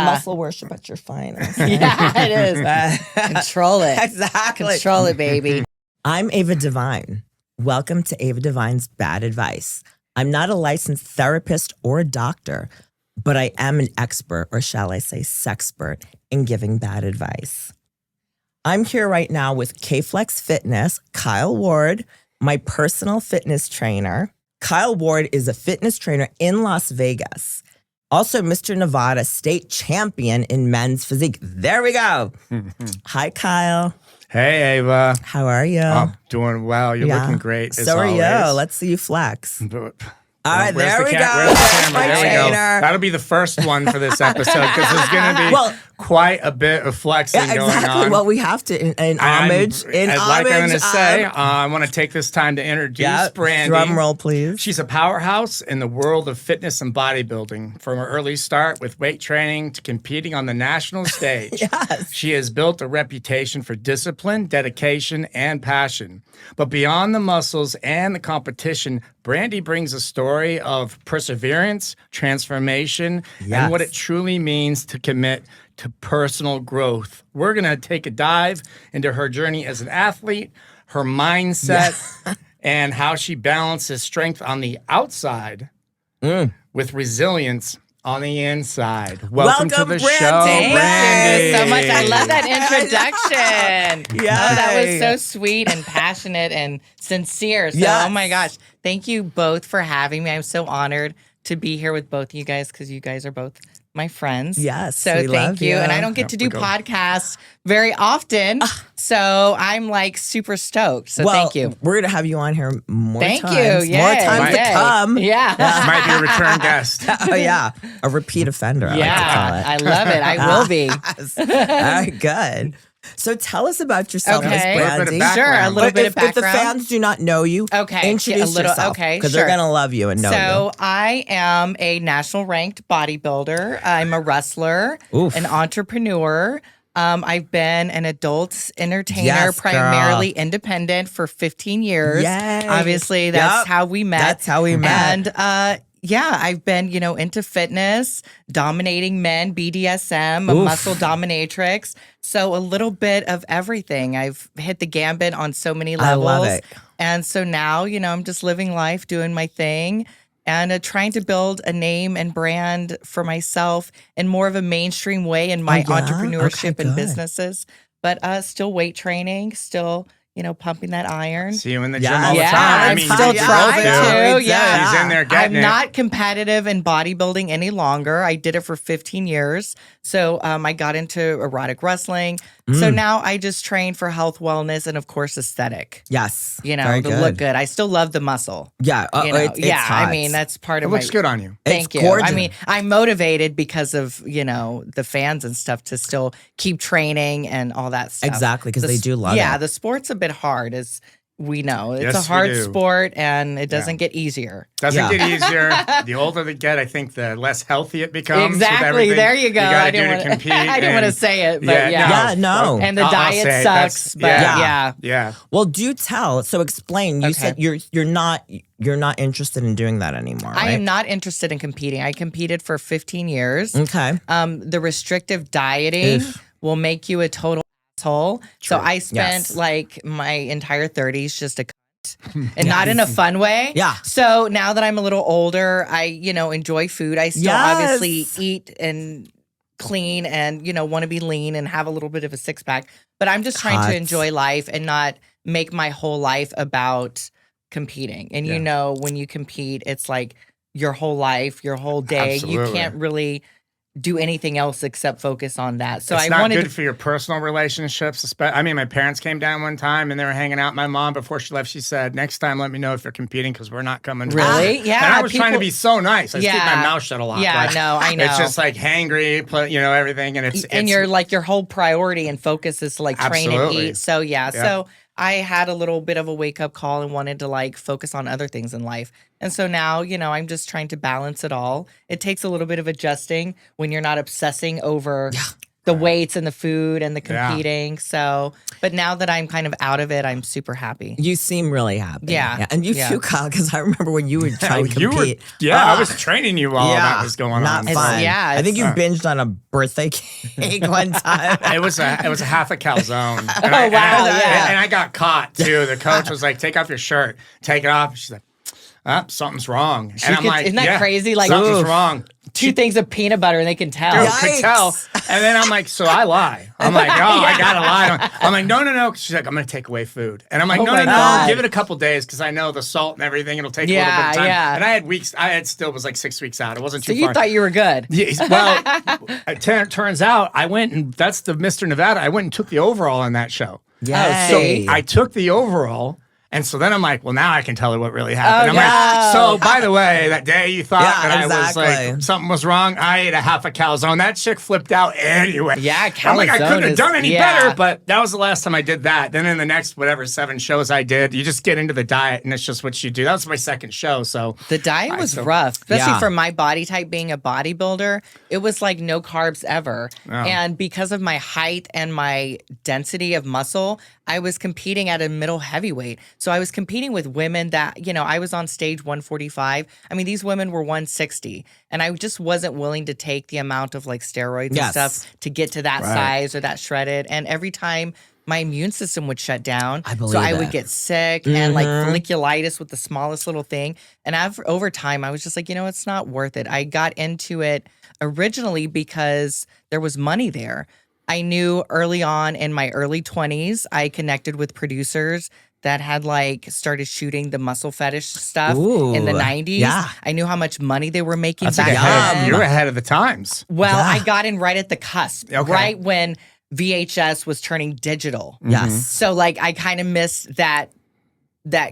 Muscle worship at your finest. Yeah, it is. Control it. Exactly. Control it, baby. I'm Ava Devine. Welcome to Ava Devine's Bad Advice. I'm not a licensed therapist or a doctor, but I am an expert, or shall I say sexpert, in giving bad advice. I'm here right now with K-Flex Fitness, Kyle Ward, my personal fitness trainer. Kyle Ward is a fitness trainer in Las Vegas. Also, Mr. Nevada state champion in men's physique. There we go. Hi, Kyle. Hey, Ava. How are you? Oh, doing well. You're looking great. So are you. Let's see you flex. All right, Where's there the we go. Where's the There's camera? my There we go. trainer. That'll be the first one for this episode because there's going to be quite a bit of flexing Yeah, going exactly. on. Well, we have to in homage. I'm going to say, I want to take this time to introduce Brandi. Drum roll, please. She's a powerhouse in the world of fitness and bodybuilding. From her early start with weight training to competing on the national stage, Yes. she has built a reputation for discipline, dedication, and passion. But beyond the muscles and the competition, Brandi brings a story of perseverance, transformation, and what it truly means to commit to personal growth. We're going to take a dive into her journey as an athlete, her mindset, and how she balances strength on the outside with resilience on the inside. Welcome to the Brandi. show, Thank you Brandi. so much. I love that introduction. Yay. Oh, that was so sweet and passionate and sincere. So, Yes. oh my gosh. Thank you both for having me. I'm so honored to be here with both of you guys because you guys are both my friends. Yes, So we thank love you. you. And I don't get to do podcasts very often. So I'm like super stoked. So thank you. We're going to have you on here more Thank times. you. More Yay. times Yay. to come. Yeah. This might be a return guest. Oh, yeah. A repeat offender, I like to call it. I love it. I will be. Yes. All right, good. So tell us about yourself, Miss Okay. A little bit of Brandi. background. Sure, a little But bit if, of background. If the fans do not know you, Okay, introduce a little- yourself. okay, Because sure. they're going to love you and know So I am a national ranked bodybuilder. I'm a wrestler, Oof. an entrepreneur. I've been an adult entertainer, Yes, girl. primarily independent for 15 years. Yay. Obviously, that's Yep. how we met. That's how we met. And yeah, I've been, into fitness, dominating men, BDSM, a Oof. muscle dominatrix. So a little bit of everything. I've hit the gambit on so many I levels. love it. And so now, I'm just living life, doing my thing, and trying to build a name and brand for myself in more of a mainstream way in my Oh, yeah? entrepreneurship Okay, and good. businesses. But still weight training, still, pumping that iron. See you in the Yeah. gym all the Yeah, time. I I'm mean, still you trying both to. do. Yeah. She's in there getting I'm it. not competitive in bodybuilding any longer. I did it for 15 years. So I got into erotic wrestling. So now I just train for health, wellness, and of course, aesthetic. Yes. To Very look good. I still love the muscle. Yeah. It's Yeah, hot. I mean, that's part It of looks my. good on you. Thank It's you. gorgeous. I mean, I'm motivated because of, the fans and stuff to still keep training and all that stuff. Exactly, 'cause The they s- do love Yeah, it. the sport's a bit hard, as we know. It's Yes, a we hard do. sport and it doesn't get easier. Doesn't Yeah. get easier. The older they get, I think the less healthy it becomes. with Exactly. everything There you go. You gotta I didn't do wanna- to compete. I didn't want to and- say it, but yeah. Yeah, no. And the I'll diet say it. sucks, but Yeah. yeah. Well, do tell. So explain. You Okay. said you're not interested in doing that anymore, right? I am not interested in competing. I competed for 15 years. Okay. The restrictive dieting Oof. will make you a total asshole. So I spent Yes. like my entire 30s just a cunt. And not in a fun way. Yeah. So now that I'm a little older, I, enjoy food. I still Yes. obviously eat and clean and, want to be lean and have a little bit of a six pack. But I'm just trying to Cuts. enjoy life and not make my whole life about competing. And when you compete, it's like your whole life, your whole day. You Absolutely. can't really do anything else except focus on that. So It's I not wanted good to for your personal relationships. I mean, my parents came down one time and they were hanging out. My mom, before she left, she said, "Next time, let me know if you're competing because we're not coming." to Really? visit." Yeah, And I was trying to people- be so nice. I just keep Yeah. my mouth shut a lot. Yeah, but no, I know. It's just like hangry, everything, and it's your like your whole priority and focus is to like train and Absolutely. eat. So so I had a little bit of a wake up call and wanted to like focus on other things in life. And so now, I'm just trying to balance it all. It takes a little bit of adjusting when you're not obsessing over the weights and the food and the competing. So, but now that I'm kind of out of it, I'm super happy. You seem really happy. Yeah. And you too, Kyle, because I remember when you were trying to compete. I was training you while that was going not on. Fun. Yeah, I think you binged on a birthday cake one time. It was a half a calzone. And wow. And I got caught too. The coach was like, take off your shirt. Take it off. She's like, something's wrong. And I'm like, isn't that crazy? Like, something's wrong. 2 things of peanut butter and they can tell. Dude, could tell. And then I'm like, so I lie. I'm like, I gotta lie. I'm like, no. She's like, I'm gonna take away food. And I'm like, no. Give it a couple days because I know the salt and everything. It'll take a little bit of time. Yeah. And I had weeks. Still was like 6 weeks out. It wasn't too far. So you thought you were good. Yeah, well, it turns out I went and that's the Mr. Nevada. I went and took the overall on that show. Yeah. So I took the overall. And so then I'm like, well, now I can tell her what really happened. Like, so by the way, that day you thought that I was like, something was wrong. I ate a half a calzone. That chick flipped out anyway. Yeah, I'm like, I couldn't have done any better, but that was the last time I did that. Then in the next, 7 shows I did, you just get into the diet and it's just what you do. That was my second show. So the diet was rough, especially for my body type being a bodybuilder. It was like no carbs ever. Oh. And because of my height and my density of muscle, I was competing at a middle heavyweight. So I was competing with women that, I was on stage 145. I mean, these women were 160. And I just wasn't willing to take the amount of like steroids and stuff to get to that size or that shredded. And every time my immune system would shut down. I would get sick and like folliculitis with the smallest little thing. And over time, I was just like, it's not worth it. I got into it originally because there was money there. I knew early on in my early 20s, I connected with producers that had like started shooting the muscle fetish stuff in the 90s. Yeah. I knew how much money they were making back then. You were ahead of the times. Well, I got in right at the cusp, right when VHS was turning digital. Yes. So like I kind of missed that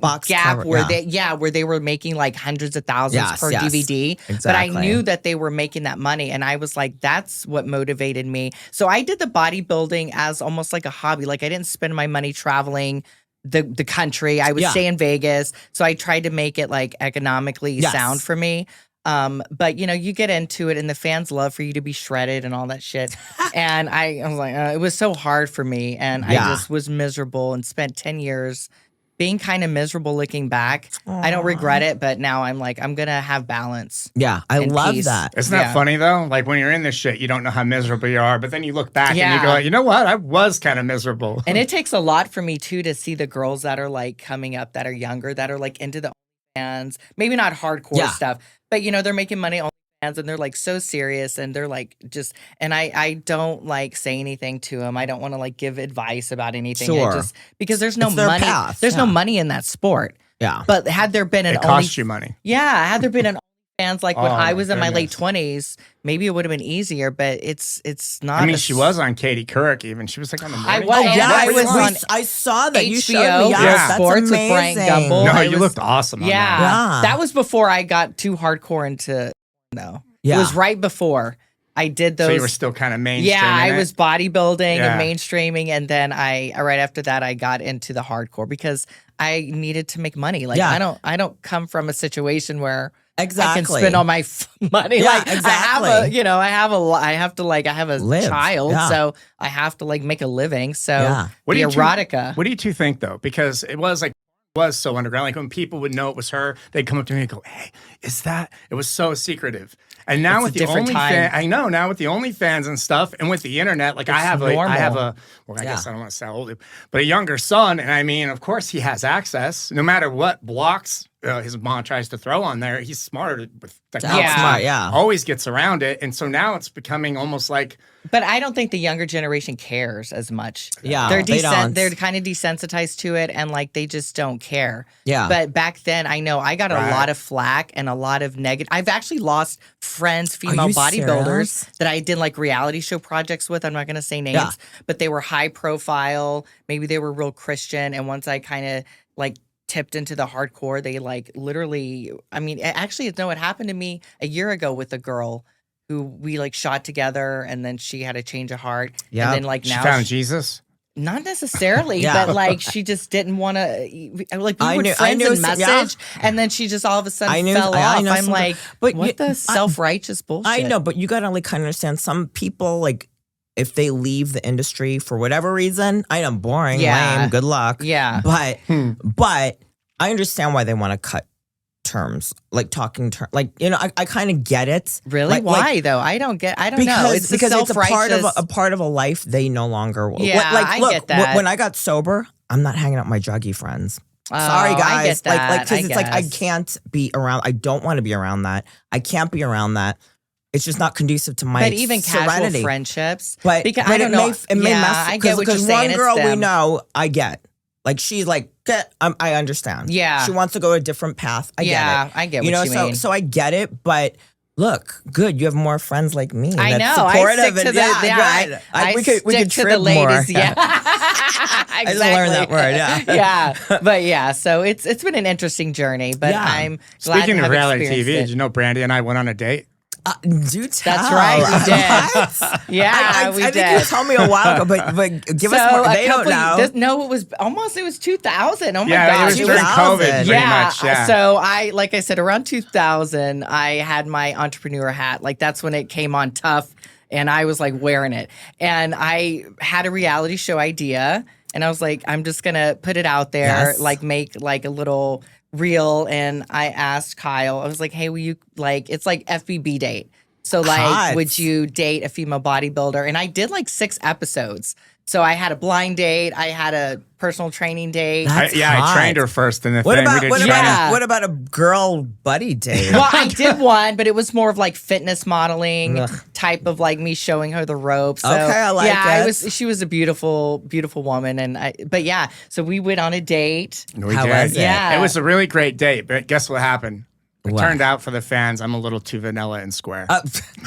box gap cover, where they were making like hundreds of thousands per DVD. Exactly. But I knew that they were making that money. And I was like, that's what motivated me. So I did the bodybuilding as almost like a hobby. Like I didn't spend my money traveling the country. I would stay in Vegas. So I tried to make it like economically sound for me. But you get into it and the fans love for you to be shredded and all that shit. And I was like, it was so hard for me. And I just was miserable and spent 10 years being kind of miserable looking back. Aww. I don't regret it, but now I'm like, I'm going to have balance. Yeah, I love that. Isn't that funny though? Like when you're in this shit, you don't know how miserable you are, but then you look back and you go, you know what? I was kind of miserable. And it takes a lot for me too to see the girls that are like coming up that are younger, that are like into the OnlyFans, maybe not hardcore stuff, but they're making money on and they're like so serious and they're like just, and I don't like say anything to them. I don't want to like give advice about anything. Sure. Because there's no money. There's no money in that sport. Yeah. But had there been it cost you money. Yeah. Had there been an OnlyFans like when I was in my late 20s, maybe it would have been easier, but it's not. I mean, she was on Katie Couric even. She was like on the morning. I was on I saw that. HBO, you showed me. That's Sports amazing. With Brian Gumble. No, you looked awesome on that. That was before I got too hardcore into though. Yeah. It was right before I did those. So you were still kind of mainstreaming. Yeah, I was bodybuilding and mainstreaming, and then right after that I got into the hardcore because I needed to make money. Like I don't come from a situation where I can spend all my money. Yeah, like exactly. I have a child, so I have to like make a living. So the erotica. What do you two think though? Because it was so underground. Like when people would know it was her, they'd come up to me and go, "Hey, is that?" It was so secretive. And now with the OnlyFans, I know now with the OnlyFans and stuff, and with the internet, like I have a, guess I don't want to sound old, but a younger son, and I mean, of course, he has access. No matter what blocks his mom tries to throw on there, he's smarter with technology. Always gets around it, and so now it's becoming almost like. But I don't think the younger generation cares as much. Yeah, they're kind of desensitized to it, and like they just don't care. Yeah. But back then, I know I got a lot of flack and a lot of negative. I've actually lost friends, female bodybuilders that I did like reality show projects with. I'm not going to say names, but they were high profile. Maybe they were real Christian, and once I kind of like tipped into the hardcore, they like literally. I mean, actually, it happened to me a year ago with a girl who we like shot together, and then she had a change of heart. Yeah, and then like now she found Jesus. Not necessarily, but like she just didn't want to. Like we were friends in message, and then she just all of a sudden fell off. I'm like, but what the self-righteous bullshit? I know, but you gotta like kind of understand. Some people like if they leave the industry for whatever reason, I know, boring, Yeah. lame, good luck. Yeah. But I understand why they want to cut terms, like talking terms. Like, you know, I kind of get it. Really? Why though? I don't know. It's because it's self-righteous. a part of a life they no longer will. Yeah, like, look, I get that. when I got sober, I'm not hanging out with my druggy friends. Sorry, guys. I get that. Like, because it's like I guess. can't be around. I don't want to be around that. I can't be around that. It's just not conducive to my But even serenity. casual friendships. But, because but I don't know. it may mess. I get what you're saying. One It's girl we them. know, I get. Like, she's like, I understand. Yeah. She wants to go a different path. I get it. I get You know, what you mean. so I get it, but look, good. You have more friends like me. I that's know. I supportive stick to and- the good. I we stick could to trip the ladies. more. Yeah. I Exactly. just learned that word. Yeah. Yeah. But yeah, so it's been an interesting journey. But Yeah. I'm glad Speaking to of have reality experienced TV, it. did you know Brandi and I went on a date? Do tell. That's right, we did. What? Yeah, we I think you did. told me a while ago, but give us more. They don't know. It was 2000. Oh my Yeah, it gosh. was during COVID, pretty much. Yeah. So like I said, around 2000, I had my entrepreneur hat. Like that's when it came on tough, and I was like wearing it. And I had a reality show idea, and I was like, I'm just gonna put it out there, Yes. like make like a little reel. And I asked Kyle, I was like, hey, will you it's like FBB date. So like, Hot. would you date a female bodybuilder? And I did like 6 episodes. So I had a blind date. I had a personal training date. That's I hot. trained her first in the What thing. about we did what training. about what about a girl buddy date? Well, I did one, but it was more of like fitness modeling Ugh. type of like me showing her the ropes. So, Okay, I like yeah, it. she was a beautiful, beautiful woman, but yeah, so we went on a date. We How did. was it? Yeah. It was a really great date, but guess what happened? It What? turned out for the fans, I'm a little too vanilla and square.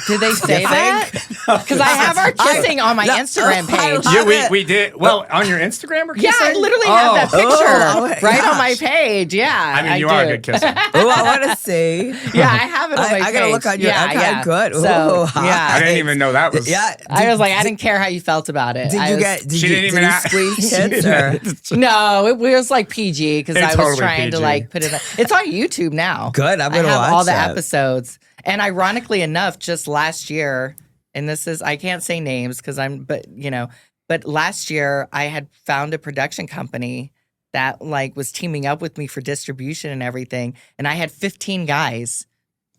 Did they say that? Because I have our kissing on my Instagram page. Yeah, we did. Well, on your Instagram or Yeah, I kissing? literally have that picture right on my gosh. page. Yeah, I mean, you are a do. good kisser. Oh, I want to see. Yeah, I have it on my page. I gotta look on your. Yeah, okay, yeah. good. Ooh, So, hot. yeah. I didn't even know that was. Yeah. I was like, I didn't care how you felt about it. Did I you was- get? Did She you, didn't did even you ask- squeeze She tits didn't. or? No, it was like PG because It's I was totally trying to PG. like put it. It's on YouTube now. Good, I'm I gonna have watch all the it. episodes. And ironically enough, just last year, and this is I can't say names because but last year I had found a production company that like was teaming up with me for distribution and everything, and I had 15 guys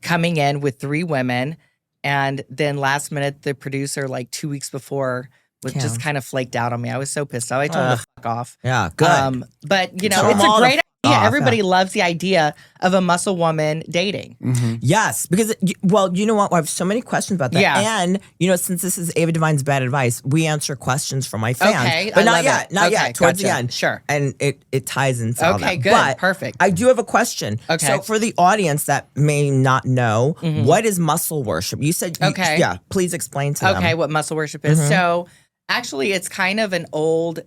coming in with 3 women, and then last minute the producer like 2 weeks before was just kind of flaked out on me. I was so pissed off. I told him to fuck off. Yeah, good. But Tell it's them a all to great idea. off, Everybody yeah. loves the idea of a muscle woman dating. Yes, because you know what? I have so many questions about that. Yeah. And since this is Ava Devine's Bad Advice, we answer questions from my fans. Okay, but I not love yet. it. Not Okay, yet. Towards the gotcha. end, Sure. And it ties into all Okay, that. good. But Perfect. I do have a question. Okay. So for the audience that may not know, what is muscle worship? You said. Okay. Yeah. Please explain to them. Okay, what muscle worship is. So actually, it's kind of an old.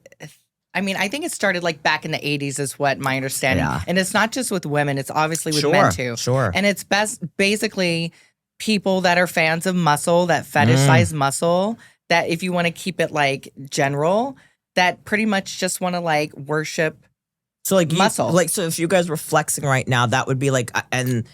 I mean, I think it started like back in the 80s, is what my understanding. Yeah. And it's not just with women; it's obviously with Sure, men too. sure. And it's basically people that are fans of muscle, that fetishize muscle. That if you want to keep it like general, that pretty much just want to like worship. So like muscle. So if you guys were flexing right now, that would be like and.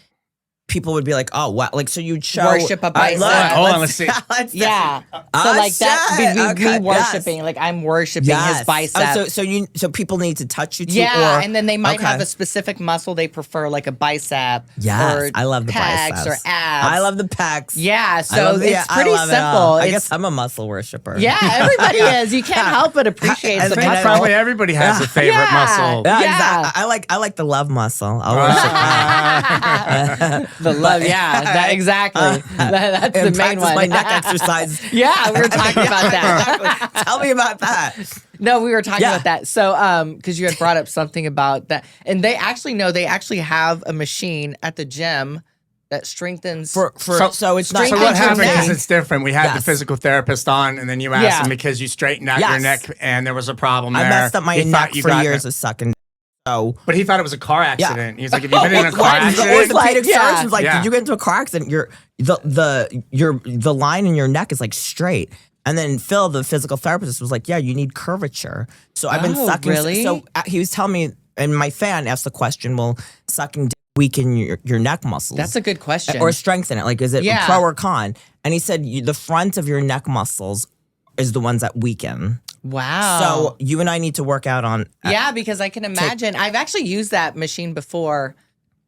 People would be like, "Oh, wow!" Like, so you'd show Worship a bicep. Hold on, let's see. Yeah. So Oh, like that shit. be Okay, me worshiping. Like I'm worshiping his bicep. So people need to touch you too. Yeah, or, and then they might okay. have a specific muscle they prefer, like a bicep. Yes, or I love the pecs biceps or abs. I love the pecs. Yeah, I so love the- it's I pretty love it all. simple. I It's- guess I'm a muscle worshiper. Yeah, everybody is. You can't help but appreciate And the then muscle. Probably everybody has a favorite Yeah. muscle. Yeah, Yeah. exactly. I like the love muscle. I worship that. The love, yeah, exactly. That's And the main practice one. my neck exercise. Yeah, we were talking about that. Exactly. Tell me about that. No, we were talking Yeah. about that. So, because you had brought up something about that, and they actually have a machine at the gym that strengthens. So it's not. So what Strengthens happened your is neck. it's different. We had the Yes. physical therapist on, and then you asked Yeah. him because you straightened out your Yes. neck, and there was a problem there. I messed up my He thought neck you for got years it. of sucking. So. But he thought it was a car accident. He's like, "Have you been in a car What? The accident?" orthopedic yeah. surgeon's like, Yeah. did you get into a car accident? The line in your neck is like straight. And then Phil, the physical therapist, was like, yeah, you need curvature. So I've been Oh, sucking. really? So he was telling me, and my fan asked the question, will sucking dick weaken your neck muscles? That's a good question. Or strengthen it? Like, is it Yeah. pro or con? And he said the front of your neck muscles is the ones that weaken. Wow. So you and I need to work out on. Yeah, because I can imagine. I've actually used that machine before.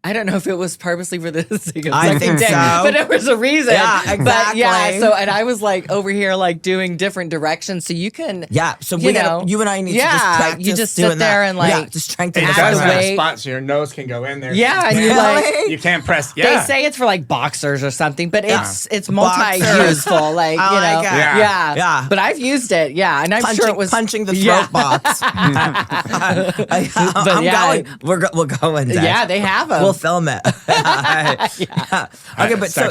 I don't know if it was purposely for this. I think so. But there was a reason. Yeah, exactly. But yeah, so, and I was like over here like doing different directions. So you can. Yeah, so you and I need to just practice. You just sit there and like. just strengthen it the does weight. have a spot so your nose can go in there. Yeah, and you like. You can't press. They say it's for like boxers or something, but it's multi-useful. Like, you know. Yeah. But I've used it. Yeah. And I'm sure it was. Punching the throat box. I'm going. We'll go in. Yeah, they have them. We'll film it. Okay, but so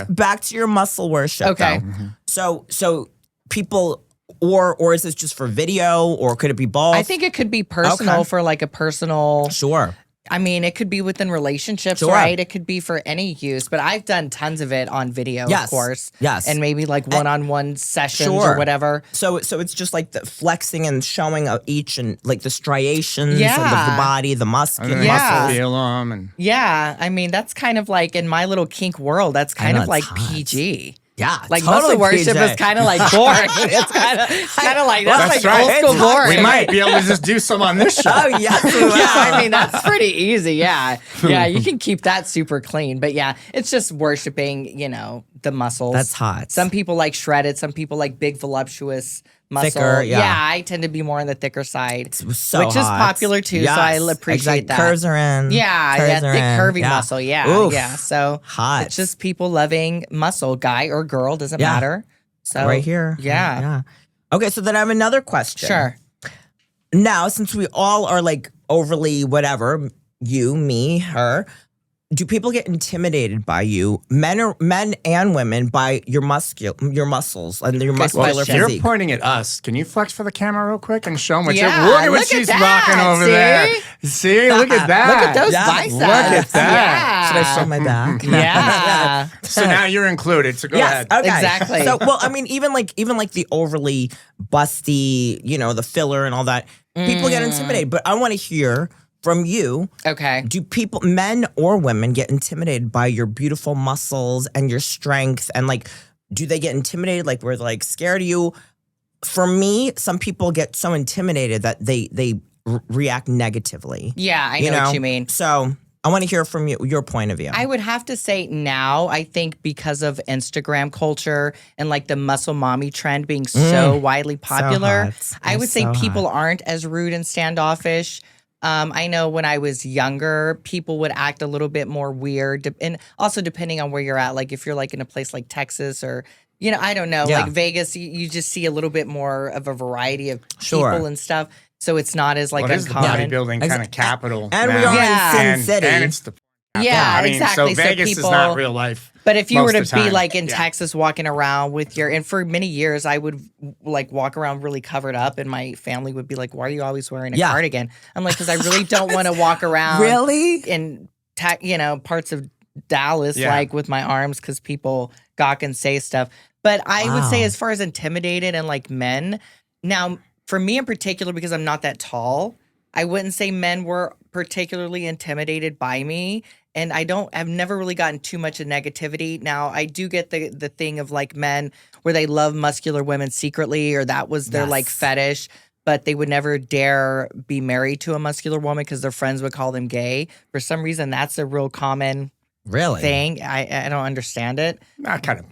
back to your muscle worship. Okay. So people or is this just for video or could it be both? I think it could be personal for like a personal. Sure. I mean, it could be within relationships, right? It could be for any use, but I've done tons of it on video, of course. Yes. And maybe like one-on-one sessions or whatever. So it's just like the flexing and showing of each and like the striations of the body, the muscles. Feel them and I mean, that's kind of like in my little kink world, that's kind of like PG. Yeah, like totally muscle worship is kind of like boring. It's kind of like that's like old school boring. We might be able to just do some on this show. Oh yes, I mean that's pretty easy. Yeah, you can keep that super clean. But yeah, it's just worshiping, the muscles. That's hot. Some people like shredded. Some people like big voluptuous muscle. Thicker, yeah. I tend to be more on the thicker side, which is popular too. Yes. So I appreciate that. Curves are in. Yeah, thick curvy muscle. Yeah. So hot. It's just people loving muscle, guy or girl, doesn't matter. So right here. Yeah. Okay, so then I have another question. Sure. Now, since we all are like overly whatever, you, me, her, do people get intimidated by you, men and women, by your muscles and your muscular physique? You're pointing at us. Can you flex for the camera real quick and show them what look at what she's rocking over there. See, look at that. Look at those biceps. Look at that. Should I show my back? Yeah. So now you're included. So go ahead. Okay. Exactly. So, well, I mean, even like the overly busty, the filler and all that, people get intimidated. But I want to hear from you. Okay. Do people, men or women, get intimidated by your beautiful muscles and your strength? And like, do they get intimidated? Like, where they're like scared of you? For me, some people get so intimidated that they react negatively. Yeah, I know what you mean. So I want to hear from you, your point of view. I would have to say now, I think because of Instagram culture and like the muscle mommy trend being so widely popular, I would say people aren't as rude and standoffish. I know when I was younger, people would act a little bit more weird. And also depending on where you're at, like if you're like in a place like Texas or, I don't know, like Vegas, you just see a little bit more of a variety of people and stuff. So it's not as like uncommon. It's the bodybuilding kind of capital. And we are in Sin City. And it's the exactly. So Vegas is not real life. But if you were to be like in Texas walking around with and for many years I would like walk around really covered up and my family would be like, why are you always wearing a cardigan? I'm like, because I really don't want to walk around in parts of Dallas like with my arms because people gawk and say stuff. But I would say as far as intimidated and like men, now for me in particular, because I'm not that tall, I wouldn't say men were particularly intimidated by me. And I've never really gotten too much of negativity. Now, I do get the thing of like men where they love muscular women secretly, or that was their like fetish, but they would never dare be married to a muscular woman because their friends would call them gay. For some reason, that's a real common thing. I don't understand it. That kind of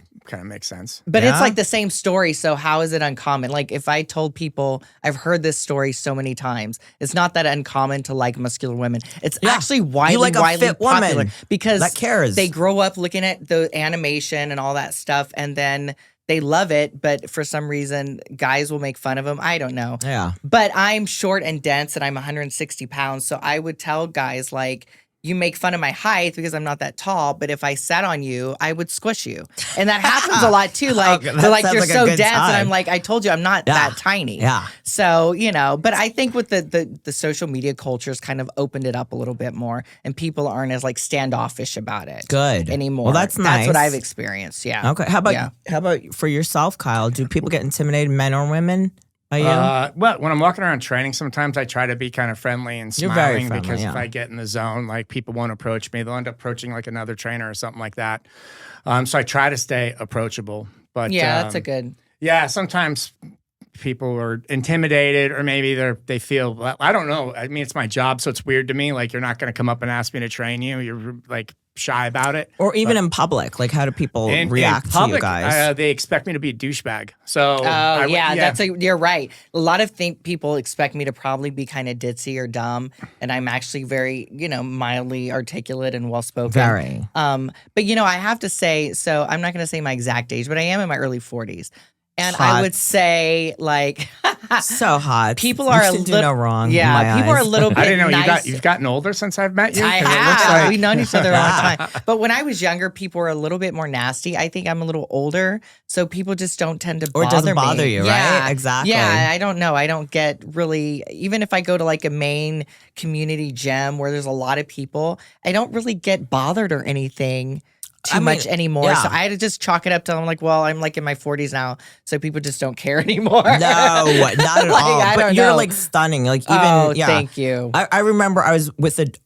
makes sense. But it's like the same story, so how is it uncommon? Like if I told people, I've heard this story so many times, it's not that uncommon to like muscular women. It's actually widely popular because that cares. They grow up looking at the animation and all that stuff and then they love it, but for some reason guys will make fun of them. I don't know. Yeah. But I'm short and dense and I'm 160 pounds, so I would tell guys like, you make fun of my height because I'm not that tall, but if I sat on you, I would squish you. And that happens a lot too. Like, they're like, you're so dense. And I'm like, I told you I'm not that tiny. Yeah. So, but I think with the social media culture's kind of opened it up a little bit more and people aren't as like standoffish about it. Good. Anymore. Well, that's nice. That's what I've experienced. Yeah. Okay. How about for yourself, Kyle? Do people get intimidated, men or women? Well, when I'm walking around training, sometimes I try to be kind of friendly and smiling because if I get in the zone, like people won't approach me. They'll end up approaching like another trainer or something like that. So I try to stay approachable. But that's a good. Yeah, sometimes people are intimidated, or maybe they feel, I don't know. I mean, it's my job, so it's weird to me. Like, you're not going to come up and ask me to train you. You're like shy about it. Or even in public. Like, how do people react to you guys? They expect me to be a douchebag. So, you're right. A lot of people expect me to probably be kind of ditzy or dumb, and I'm actually very, mildly articulate and well spoken. Very. But I have to say, so I'm not going to say my exact age, but I am in my early 40s. And hot. I would say, like, so hot. People are a little do no wrong. Yeah, people are a little bit. I didn't know nice. you've gotten older since I've met you. I have. We've known each other a long time. But when I was younger, people were a little bit more nasty. I think I'm a little older, so people just don't tend to bother me. Or it doesn't bother you, right? Exactly. Yeah, I don't know. I don't get really. Even if I go to like a main community gym where there's a lot of people, I don't really get bothered or anything too much anymore. Yeah. So I had to just chalk it up to, I'm like, well, I'm like in my 40s now, so people just don't care anymore. No, not at all. But you're like stunning. Like, even, thank you. I remember I was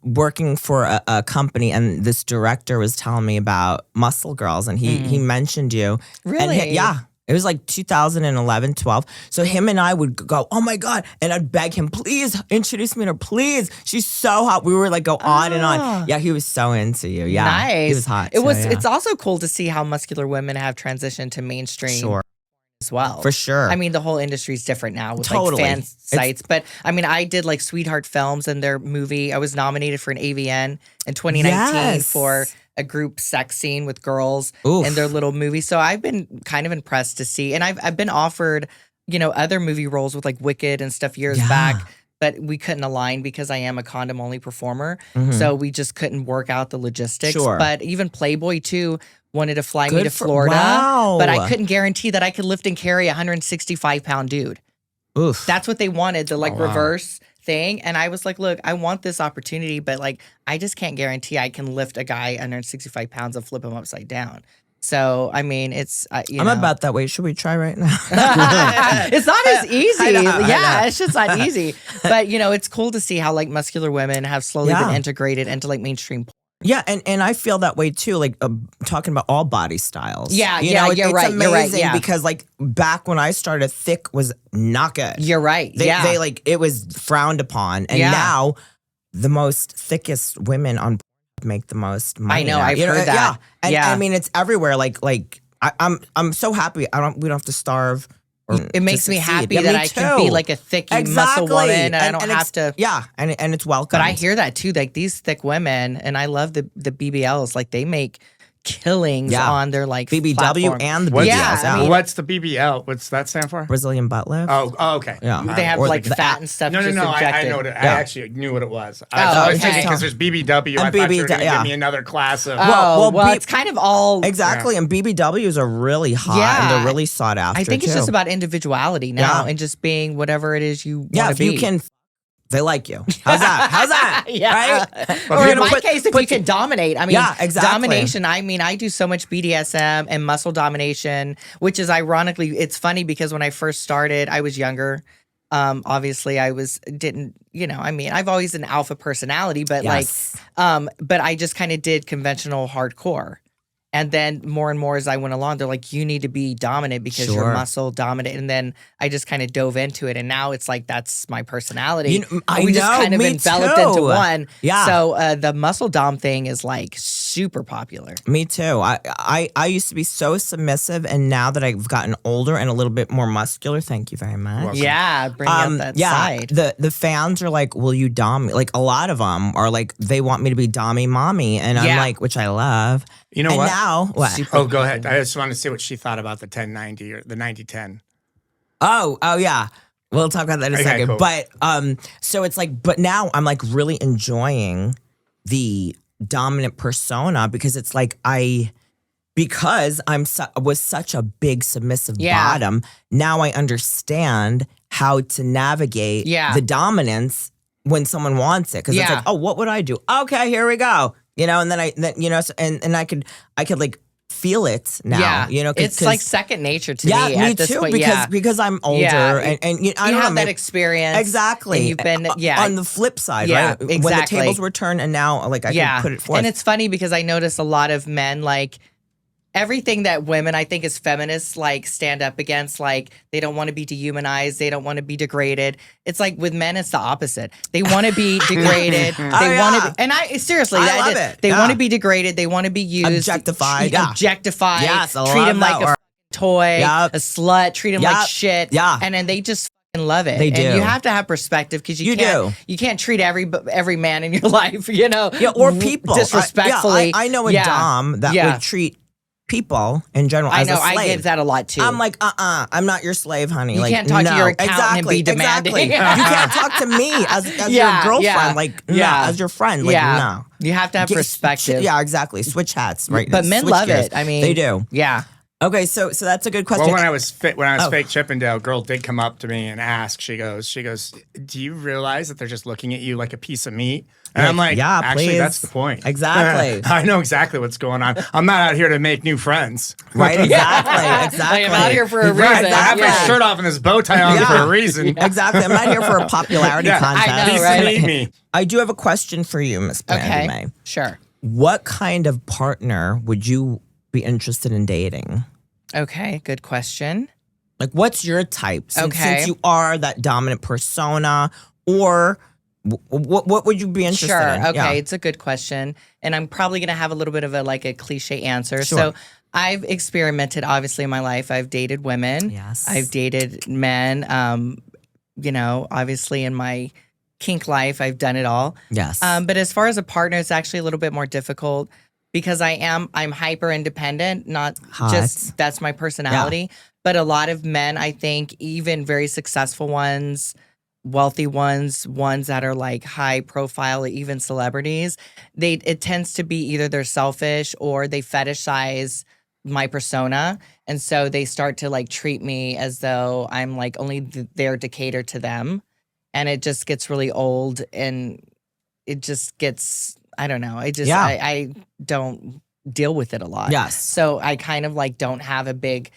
working for a company, and this director was telling me about Muscle Girls, and he mentioned you. Really? And yeah. It was like 2011, 12. So him and I would go, oh my God. And I'd beg him, please introduce me to her, please. She's so hot. We were like go on and on. Yeah, he was so into you. Yeah. Nice. He was hot. It's also cool to see how muscular women have transitioned to mainstream. As well. For sure. I mean, the whole industry is different now with like fan sites. But I mean, I did like Sweetheart Films and their movie. I was nominated for an AVN in 2019 for a group sex scene with girls in their little movie. So I've been kind of impressed to see. And I've been offered, other movie roles with like Wicked and stuff years back. But we couldn't align because I am a condom-only performer. So we just couldn't work out the logistics. Sure. But even Playboy, too, wanted to fly me to Florida. Wow. But I couldn't guarantee that I could lift and carry a 165-pound dude. Oof. That's what they wanted, the reverse thing. And I was like, look, I want this opportunity, but like I just can't guarantee I can lift a guy 165 pounds and flip him upside down. So, I mean, it's, I'm about that way. Should we try right now? It's not as easy. I know. It's just not easy. But, it's cool to see how, like, muscular women have slowly been integrated into, like, mainstream porn. Yeah, and I feel that way, too, like, talking about all body styles. Yeah, you're right. Amazing you're right, because, like, back when I started, thick was not good. You're right, They like, it was frowned upon. And now, the most thickest women on make the most money. I know, I've heard that. Yeah, and I mean it's everywhere. Like I'm so happy. We don't have to starve. It makes me happy that I can be like a thick muscle woman, and I don't have to. Yeah, and it's welcome. But I hear that too. Like these thick women, and I love the BBLs. Like they make killings on their like BBW platform. and the BBLs. I mean, what's the BBL? What's that stand for? Brazilian butt lift. Oh, okay. Yeah, they have like fat and stuff. No. I know it. I actually knew what it was. I was thinking because there's BBW. I thought you were going to give me another class of. Well, it's kind of all exactly. And BBWs are really hot and they're really sought after. I think it's just about individuality now and just being whatever it is you want to be. Yeah, if you can. They like you. How's that? Yeah. Right? Or in my case, if you can dominate. I mean, exactly. Domination, I mean, I do so much BDSM and muscle domination, which is ironically, it's funny because when I first started, I was younger. Obviously, I didn't, I mean, I've always an alpha personality, but but I just kind of did conventional hardcore. And then more and more as I went along, they're like, you need to be dominant because you're muscle dominant. And then I just kind of dove into it. And now it's like, that's my personality. We just kind of enveloped into one. Yeah. So the muscle dom thing is like super popular. Me too. I used to be so submissive. And now that I've gotten older and a little bit more muscular, thank you very much. Welcome. Yeah. Bring out that side. The fans are like, will you dom me? Like a lot of them are like, they want me to be dommy mommy. And I'm like, which I love. You know what? Now, what? Go ahead. I just want to see what she thought about the 1090 or the 90-10. Oh, yeah. We'll talk about that in a second. Cool. But so it's like, but now I'm like really enjoying the dominant persona because it's like because was such a big submissive bottom. Now I understand how to navigate the dominance when someone wants it because it's like, oh, what would I do? Okay, here we go. And then I could like feel it now. It's like second nature to me. Me at this too. point, because I'm older and I have that experience. Exactly. And you've been on the flip side, right? Exactly. When the tables were turned, and now like I can put it forth. And it's funny because I notice a lot of men like. everything that women, I think, as feminists, like stand up against, like they don't want to be dehumanized, they don't want to be degraded. It's like with men, it's the opposite. They want to be degraded. They want to, and I seriously, I love it. They want to be degraded. They want to be used, objectified, objectified. Yes, I treat love them like that a toy, a slut. Treat them like shit. Yeah, and then they just love it. They do. And you have to have perspective because you can't treat every man in your life, or people disrespectfully. I know a dom that would treat people in general as a slave. I give that a lot too. I'm like, I'm not your slave, honey. You like, can't talk to your accountant and be demanding. Exactly. You can't talk to me as your girlfriend, as your friend. Like, no. You have to have perspective. Yeah, exactly. Switch hats, right? But men love it. I mean, they do. Yeah. Okay, so that's a good question. Well, when I was fake Chippendale, a girl did come up to me and ask. She goes, "Do you realize that they're just looking at you like a piece of meat?" And I'm like, "Yeah, actually, please. That's the point. Exactly. I know exactly what's going on. I'm not out here to make new friends. Right? Exactly. I'm out here for a reason. Right. I have my shirt off and this bow tie on for a reason. Exactly. I'm not here for a popularity contest. I know, right? Me. I do have a question for you, Miss Brandi Mae. Sure. What kind of partner would you be interested in dating? Okay, good question. Like, what's your type? Since you are that dominant persona, or what would you be interested in? Sure. Okay, it's a good question, and I'm probably going to have a little bit of a cliche answer. Sure. So, I've experimented obviously in my life. I've dated women. Yes. I've dated men. Obviously in my kink life, I've done it all. Yes. But as far as a partner, it's actually a little bit more difficult. Because I'm hyper independent, not just that's my personality. Yeah. But a lot of men, I think, even very successful ones, wealthy ones that are like high profile, even celebrities, it tends to be either they're selfish or they fetishize my persona. And so they start to like treat me as though I'm like only there to cater to them. And it just gets really old and it just gets... I don't know. I don't deal with it a lot. Yes. So I kind of like don't have a big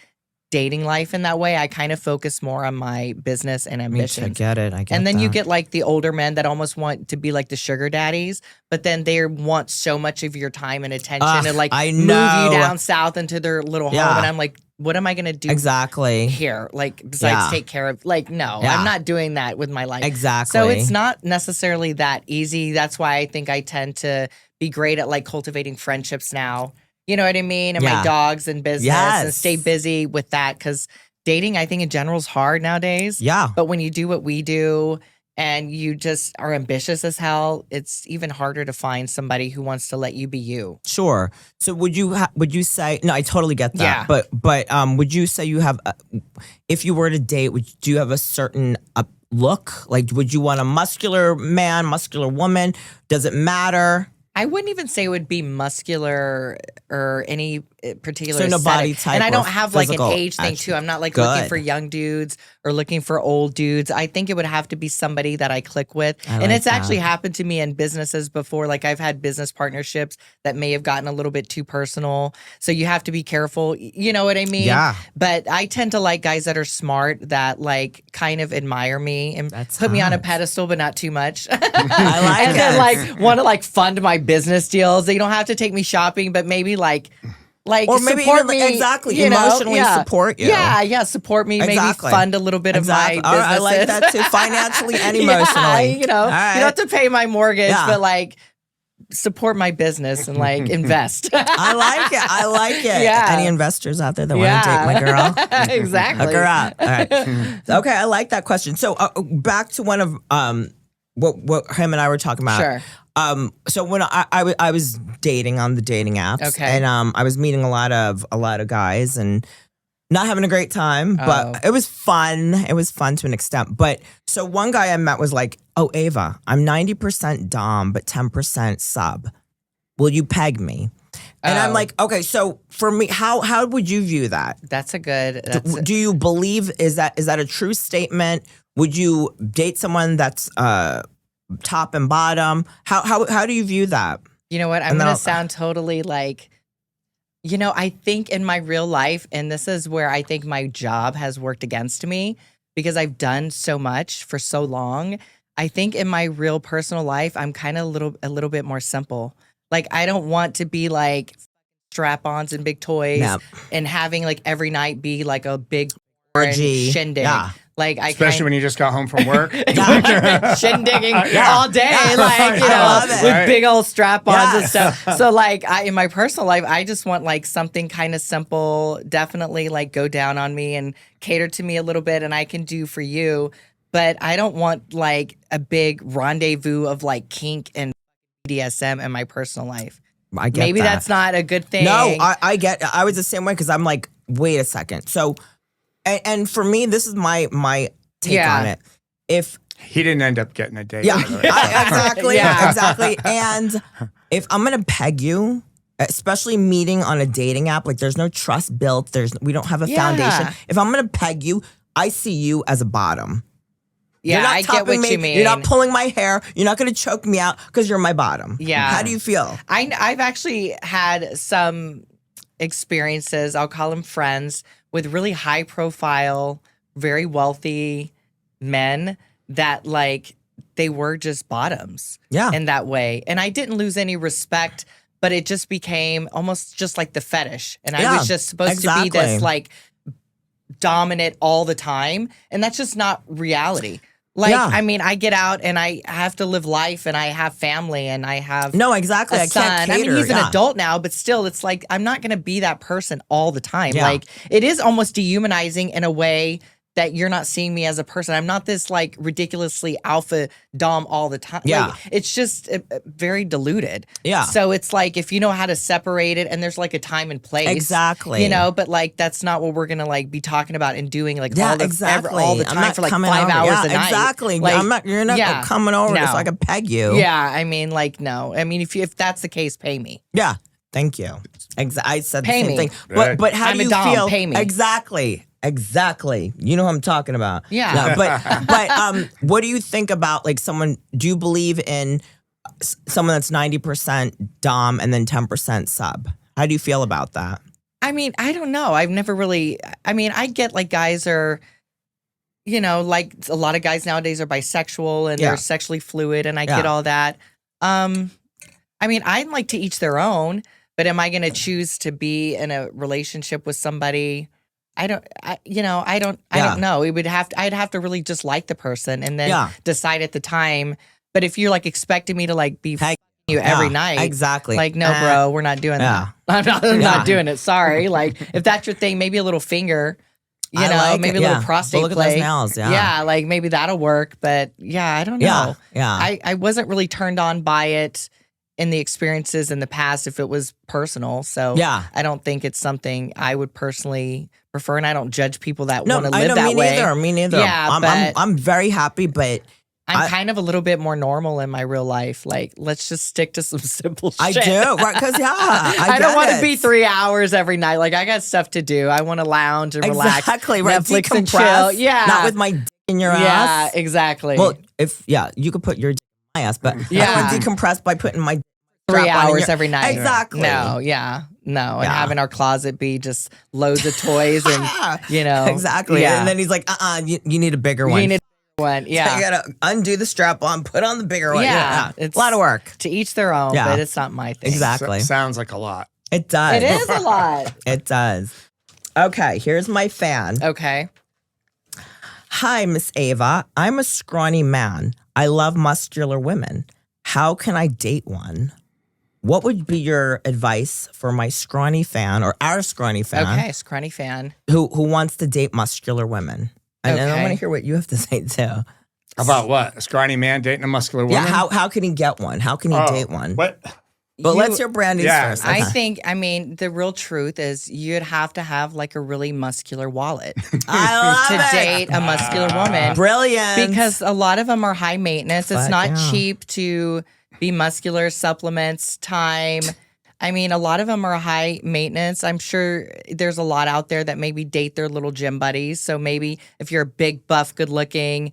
dating life in that way. I kind of focus more on my business and ambitions. I get it. And then you get like the older men that almost want to be like the sugar daddies, but then they want so much of your time and attention and like move you down south into their little home. And I'm like, what am I going to do here? Like, besides take care of, like, no, I'm not doing that with my life. Exactly. So it's not necessarily that easy. That's why I think I tend to be great at like cultivating friendships now. You know what I mean? And my dogs and business and stay busy with that. Because dating, I think in general is hard nowadays. Yeah. But when you do what we do and you just are ambitious as hell, it's even harder to find somebody who wants to let you be you. Sure. So would you say, no, I totally get that. Yeah. But would you say you have, if you were to date, do you have a certain look? Like, would you want a muscular man, muscular woman? Does it matter? I wouldn't even say it would be muscular or any particular no body type. And I don't have like an age thing too. I'm not like looking for young dudes or looking for old dudes. I think it would have to be somebody that I click with. And it's actually happened to me in businesses before. Like I've had business partnerships that may have gotten a little bit too personal. So you have to be careful. You know what I mean? Yeah. But I tend to like guys that are smart, that like kind of admire me and put me on a pedestal, but not too much. I like and then like want to like fund my business deals. They don't have to take me shopping, but maybe like or maybe support even, me, emotionally support you. Yeah, support me. Maybe fund a little bit of my business. I like that too, financially and emotionally. You don't have to pay my mortgage, but like support my business and like invest. I like it. Yeah. Any investors out there that want to date my girl? Exactly. Hook her up. All right. Okay, I like that question. So back to one of what him and I were talking about. Sure. So when I was dating on the dating apps, and I was meeting a lot of guys and not having a great time, but it was fun. It was fun to an extent. But so one guy I met was like, "Oh, Ava, I'm 90% dom, but 10% sub. Will you peg me?" And I'm like, okay, so for me, how would you view that? That's a good. Do you believe is that a true statement? Would you date someone that's top and bottom? How do you view that? You know what? I'm going to sound totally like, I think in my real life, and this is where I think my job has worked against me because I've done so much for so long. I think in my real personal life, I'm kind of a little bit more simple. Like, I don't want to be like strap-ons and big toys and having like every night be like a big shindig. Yeah. Like especially when you just got home from work. Shindigging all day, like, you know, with big old strap-ons and stuff. So like in my personal life, I just want like something kind of simple, definitely like go down on me and cater to me a little bit, and I can do for you. But I don't want like a big rendezvous of like kink and BDSM in my personal life. I get Maybe that. that's not a good thing. No, I was the same way because I'm like, wait a second. So, and for me, this is my take on it. If he didn't end up getting a date. Yeah, exactly. And if I'm gonna peg you, especially meeting on a dating app, like there's no trust built. We don't have a foundation. If I'm gonna peg you, I see you as a bottom. Yeah, I get what you mean. You're not pulling my hair. You're not going to choke me out because you're my bottom. Yeah. How do you feel? I've actually had some experiences, I'll call them friends, with really high profile, very wealthy men that like they were just bottoms in that way. And I didn't lose any respect, but it just became almost just like the fetish. And I was just supposed to be this like dominant all the time. And that's just not reality. Like, I mean, I get out and I have to live life and I have family and I have a son. I can't cater. I mean, he's an adult now, but still, it's like, I'm not going to be that person all the time. Like, it is almost dehumanizing in a way that you're not seeing me as a person. I'm not this like ridiculously alpha dom all the time. Like, it's just very diluted. Yeah. So it's like, if you know how to separate it and there's like a time and place. Exactly. You know, but like, that's not what we're going to like be talking about and doing like all the time for like 5 hours a night. Exactly. Like, you're not coming over so I can peg you. Yeah. I mean, like, no. I mean, if that's the case, pay me. Yeah. Thank you. I said pay the same me. thing. But how do you feel? Pay me. Exactly. You know who I'm talking about. Yeah. No, but what do you think about like someone? Do you believe in someone that's 90% dom and then 10% sub? How do you feel about that? I mean, I don't know. I've never really. I mean, I get like guys are, you know, like a lot of guys nowadays are bisexual and they're sexually fluid, and I get all that. I mean, I'd like to each their own, but am I going to choose to be in a relationship with somebody? I don't know. I'd have to really just like the person and then decide at the time. But if you're like expecting me to like be you every night, exactly. Like, no, bro, we're not doing that. I'm not doing it. Sorry. Like, if that's your thing, maybe a little finger, you know, like maybe a little prostate look play. At those nails, yeah, like maybe that'll work. But I don't know. I wasn't really turned on by it in the experiences in the past if it was personal. So I don't think it's something I would personally prefer, and I don't judge people that want to live that way. Me neither. Yeah, I'm very happy, but I'm kind of a little bit more normal in my real life. Like, let's just stick to some simple shit. I do, right? Because I don't want to be 3 hours every night. Like, I got stuff to do. I want to lounge and relax. Exactly, right? Netflix and chill. Yeah, not with my dick in your ass. Yeah, exactly. Well, you could put your dick in my ass, but I don't want to decompress by putting my 3 hours every night. Exactly. No, and having our closet be just loads of toys and, you know. Exactly. Yeah. And then he's like, you need a bigger one. You need a bigger one, So you gotta undo the strap on, put on the bigger one. Yeah. It's a lot of work. To each their own, but it's not my thing. Exactly. Sounds like a lot. It does. It is a lot. It does. Okay, here's my fan. Okay. Hi, Miss Ava. I'm a scrawny man. I love muscular women. How can I date one? What would be your advice for my scrawny fan or our scrawny fan? Okay, scrawny fan. Who wants to date muscular women? And I want to hear what you have to say too. About what? A scrawny man dating a muscular woman? Yeah, how can he get one? How can he date one? What? But let's hear Brandi's first. Okay. I mean, the real truth is you'd have to have like a really muscular wallet to date a muscular woman. Brilliant. Because a lot of them are high maintenance. It's not cheap to be muscular, supplements, time. I mean, a lot of them are high maintenance. I'm sure there's a lot out there that maybe date their little gym buddies. So maybe if you're a big, buff, good looking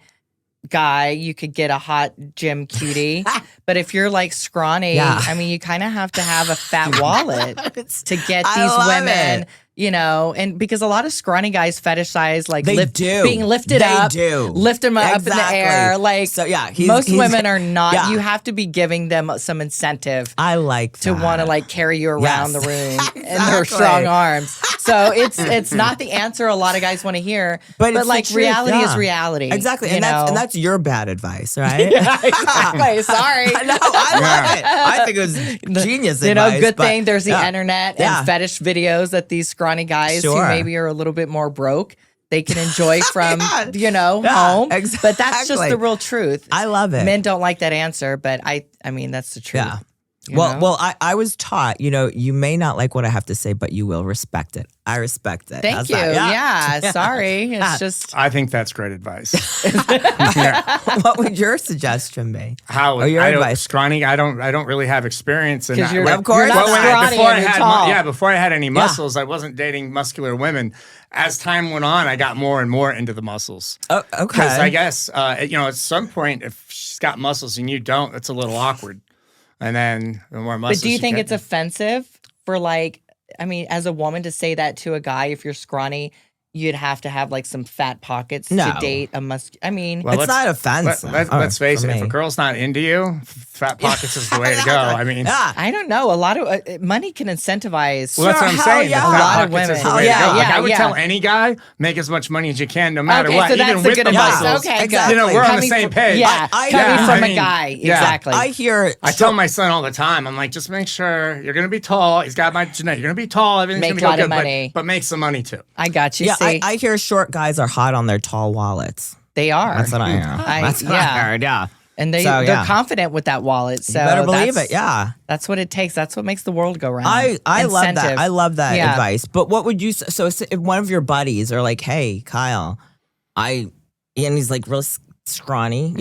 guy, you could get a hot gym cutie. But if you're like scrawny, I mean, you kind of have to have a fat wallet to get these women You know, and because a lot of scrawny guys fetishize like being lifted up, lift them up in the air. Like, so yeah, most women are not. Yeah. You have to be giving them some incentive. I like to want to like carry you around the room in their strong arms. So it's not the answer a lot of guys want to hear, but like reality is reality. Exactly, and that's your bad advice, right? Yeah, exactly. Sorry, no, I love it. I think it was genius advice. Good thing there's the internet and fetish videos that these scrawny guys who maybe are a little bit more broke, they can enjoy from, home. Exactly. But that's just the real truth. I love it. Men don't like that answer, but I mean, that's the truth. Yeah. Well, I was taught, you may not like what I have to say, but you will respect it. I respect it. Thank you. Yeah. Sorry. It's just. I think that's great advice. What would your suggestion be? How your advice? Scrawny? I don't really have experience in that. Of course. Before I had any muscles, I wasn't dating muscular women. As time went on, I got more and more into the muscles. Oh, okay. Because I guess at some point, if she's got muscles and you don't, it's a little awkward. And then the more muscles. But do you think it's offensive for as a woman to say that to a guy if you're scrawny? You'd have to have like some fat pockets to date a it's not offensive. Let's face it. If a girl's not into you, fat pockets is the way to go. I mean, I don't know. A lot of money can incentivize. Well, that's what I'm saying. A lot of women. I would tell any guy, make as much money as you can, no matter what. So that's even with the muscles. Okay, exactly. We're on the same page. Yeah, coming from a guy. Exactly. I tell my son all the time. I'm like, just make sure you're going to be tall. He's got my genetic. You're going to be tall. Everything's going to be good. But make some money too. I got you. I hear short guys are hot on their tall wallets. They are. That's what I hear. That's what I heard, yeah. And they're confident with that wallet. So you better believe it, yeah. That's what it takes. That's what makes the world go round. I love that. I love that advice. But what would you, so if one of your buddies are like, hey, Kyle, and he's like real scrawny,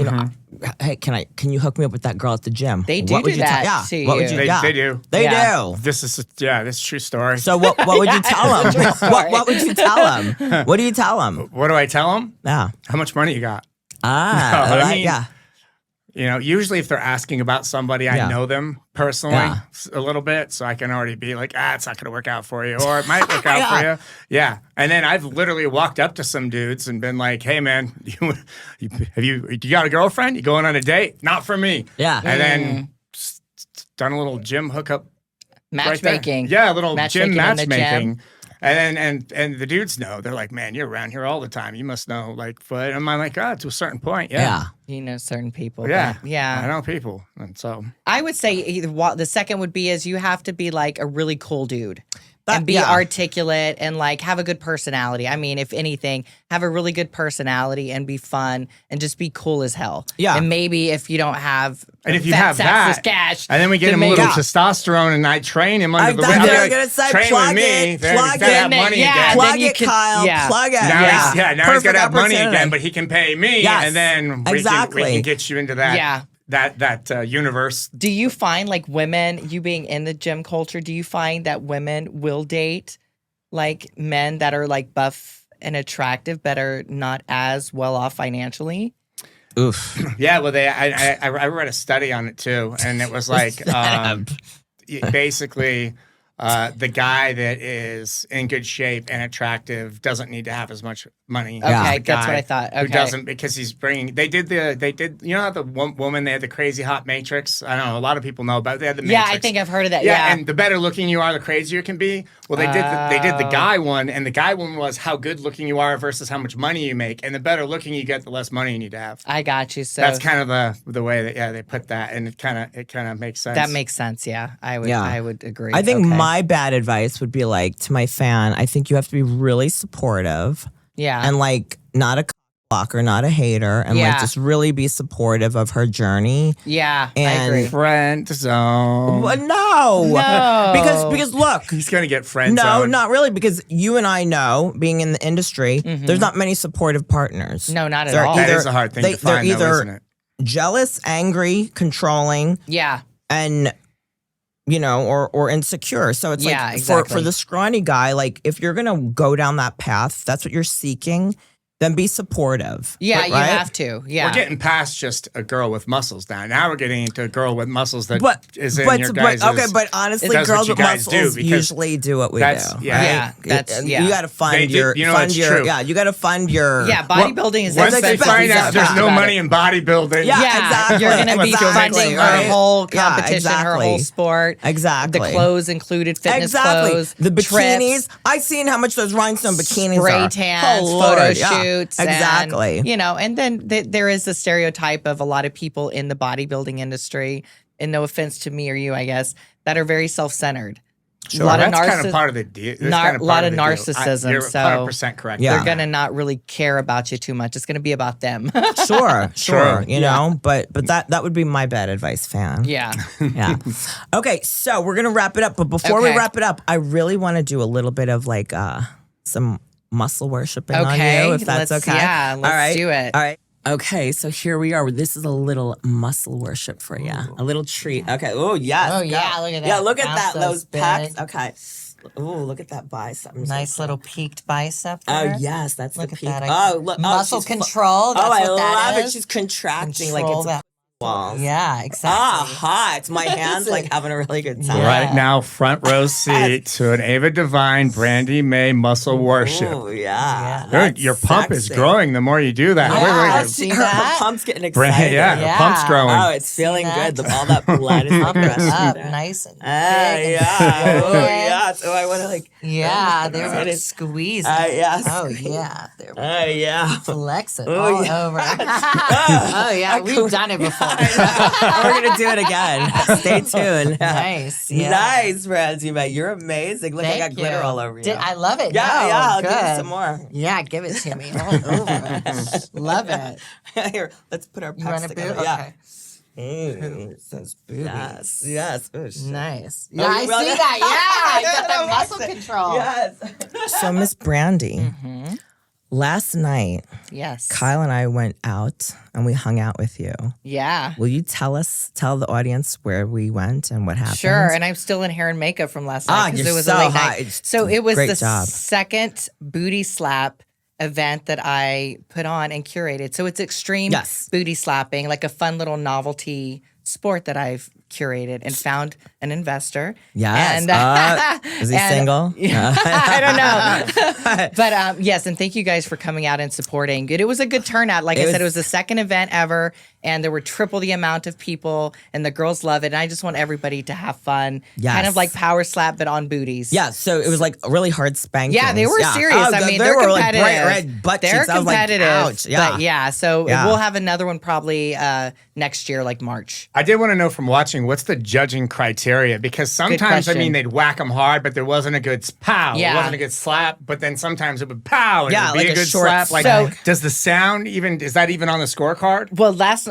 hey, can you hook me up with that girl at the gym? They do that to you. They do. They do. This is a true story. So what would you tell him? What would you tell him? What do you tell him? What do I tell him? Yeah. How much money you got? Usually if they're asking about somebody, I know them personally a little bit, so I can already be like, it's not going to work out for you, or it might work out for you. Yeah. And then I've literally walked up to some dudes and been like, hey, man, you got a girlfriend? You going on a date? Not for me. Yeah. And then done a little gym hookup. Matchmaking. Right, yeah, a little gym matchmaking. And the dudes know. They're like, man, you're around here all the time. You must know like foot. And I'm like, to a certain point, yeah. You know certain people. Yeah. Yeah. I know people. And so I would say the second would be is you have to be like a really cool dude. And be articulate and like have a good personality. I mean, if anything, have a really good personality and be fun and just be cool as hell. Yeah. And maybe if you don't have if you have that, cash, and then we get him a little testosterone and I train him under the wing. I'm gonna say train plug with me. it, plug it, money again. Plug it, Kyle. Plug it. Now he's gonna have money again, but he can pay me, and then we can get you into that. Yeah. That universe. Do you find like women, you being in the gym culture, do you find that women will date like men that are like buff and attractive but are not as well off financially? Oof. Yeah, well, I read a study on it too, and it was like basically the guy that is in good shape and attractive doesn't need to have as much money. Okay, that's what I thought. Okay. Who doesn't, because he's bringing. They did the woman, they had the crazy hot matrix. I don't know, a lot of people know about it. They had the matrix. Yeah, I think I've heard of that. Yeah, and the better looking you are, the crazier you can be. Well, they did the guy one, and the guy one was how good looking you are versus how much money you make, and the better looking you get, the less money you need to have. I got you. So that's kind of the way that they put that, and it kind of makes sense. That makes sense. Yeah, I would agree. I think my bad advice would be like to my fan. I think you have to be really supportive. Yeah, and like not a blocker, not a hater, and like just really be supportive of her journey. Yeah, and I agree. Friend zone. Well, no, because look, he's gonna get friend no, zone. Not really, because you and I know, being in the industry, there's not many supportive partners. No, not at all. That is a hard thing to find, they're either isn't it? jealous, angry, controlling, and or insecure. So it's like exactly. for the scrawny guy, like if you're gonna go down that path, if that's what you're seeking, then be supportive. Yeah, right? you have to. Yeah. We're getting past just a girl with muscles now. Now we're getting into a girl with muscles that is in your guys'. Okay, but honestly, girls with muscles usually do what we do. Yeah, You got to fund your. You know, that's true. Yeah, you got to fund your. Yeah, bodybuilding is once expensive. they find out there's no money in bodybuilding. Yeah, exactly. You're going to be funding her whole competition, her whole sport. Exactly. The clothes included, fitness clothes, the bikinis. trips. I've seen how much those rhinestone bikinis spray are. tans, photo shoots. Exactly. And, and then there is the stereotype of a lot of people in the bodybuilding industry, and no offense to me or you, I guess, that are very self-centered. Sure, that's kind of part of the deal. A lot of narcissism. You're so 100% correct. They're going to not really care about you too much. It's going to be about them. Sure. You know, but that would be my bad advice, fan. Yeah. Yeah. Okay, so we're going to wrap it up. But before we wrap it up, I really want to do a little bit of like some muscle worshiping on you, if that's okay. Yeah, let's do it. All right. Okay, so here we are. This is a little muscle worship for you. A little treat. Okay. Oh, yes. Oh, yeah. Look at that. Yeah, look at that. Those big. pecs. Okay. Oh, look at that bicep. Nice little peaked bicep there. Oh, yes. That's look the at peak. That. Look. Muscle control. That's I what that love is. it. She's contracting Control like it's a walls. Yeah, exactly. Hot. My hands like having a really good time. Right now, front row seat to an Ava Devine, Brandi Mae muscle worship. Oh, yeah. Your pump is growing the more you do that. Yeah, Wait. see her that? pump's getting excited. The pump's growing. Oh, it's feeling good. All that blood is Pumping rushing up, down. nice and big. Yeah. Oh, yeah. So I want to like. Yeah, they're squeezing. Yes. Oh, yeah. They're yeah. flexing Oh, all yeah. over. Oh, yeah. We've done it before. We're going to do it again. Stay tuned. Nice. Yeah. Nice, Brandi Mae. You're amazing. Look, I got glitter all over you. I love it. Yeah, I'll good. give you some more. Yeah, give it to me. All over. Love it. Here, let's put our You want pecs a together. boot? Yeah. Okay. Says boobies. Yes. Oh, shit. Nice. Oh, Yeah, I you see really- that. Yeah, I got that I muscle like it. control. Yes. So, Miss Brandi, last night, Yes. Kyle and I went out and we hung out with you. Yeah. Will you tell the audience where we went and what happened? Sure, and I'm still in hair and makeup from last night because you're it was so a late hot. night. It's So it was great the job. second booty slap event that I put on and curated. So it's extreme booty slapping, like a fun little novelty sport that I've curated and found an investor. Yes. And, is he single? I don't know. But yes, and thank you guys for coming out and supporting. It was a good turnout. Like I said, it was the second event ever, and there were triple the amount of people, and the girls love it. And I just want everybody to have fun. Yes. Kind of like power slap, but on booties. Yeah, so it was like really hard spankings. Yeah, they were serious. Oh, I mean, they they're were competitive. like bright red butt They're cheeks. I was like, competitive. ouch. Yeah. But yeah, so we'll have another one probably next year, like March. I did want to know from watching, what's the judging criteria? Because sometimes, I mean, they'd whack them hard, but there wasn't a good pow. Yeah. It wasn't a good slap, but then sometimes it would pow. And Yeah, it would like be a a good short slap. Like, So- does the sound is that even on the scorecard? Well, last